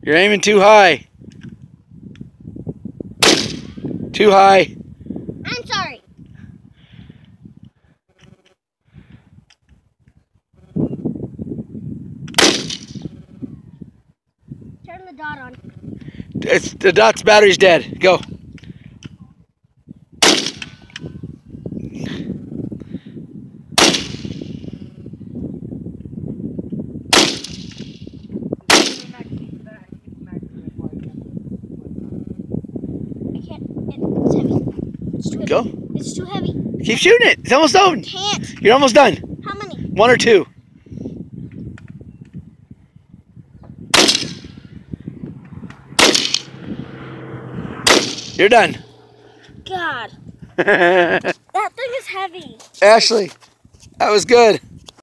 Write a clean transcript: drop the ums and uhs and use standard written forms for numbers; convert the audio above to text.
You're aiming too high. Too high. I'm sorry. Turn the dot on. The dot's battery's dead. Go. It's heavy. It's too heavy. Go. It's too heavy. Keep shooting it. It's almost done. Can't. You're almost done. How many? 1 or 2. You're done. God. That thing is heavy. Ashley, that was good.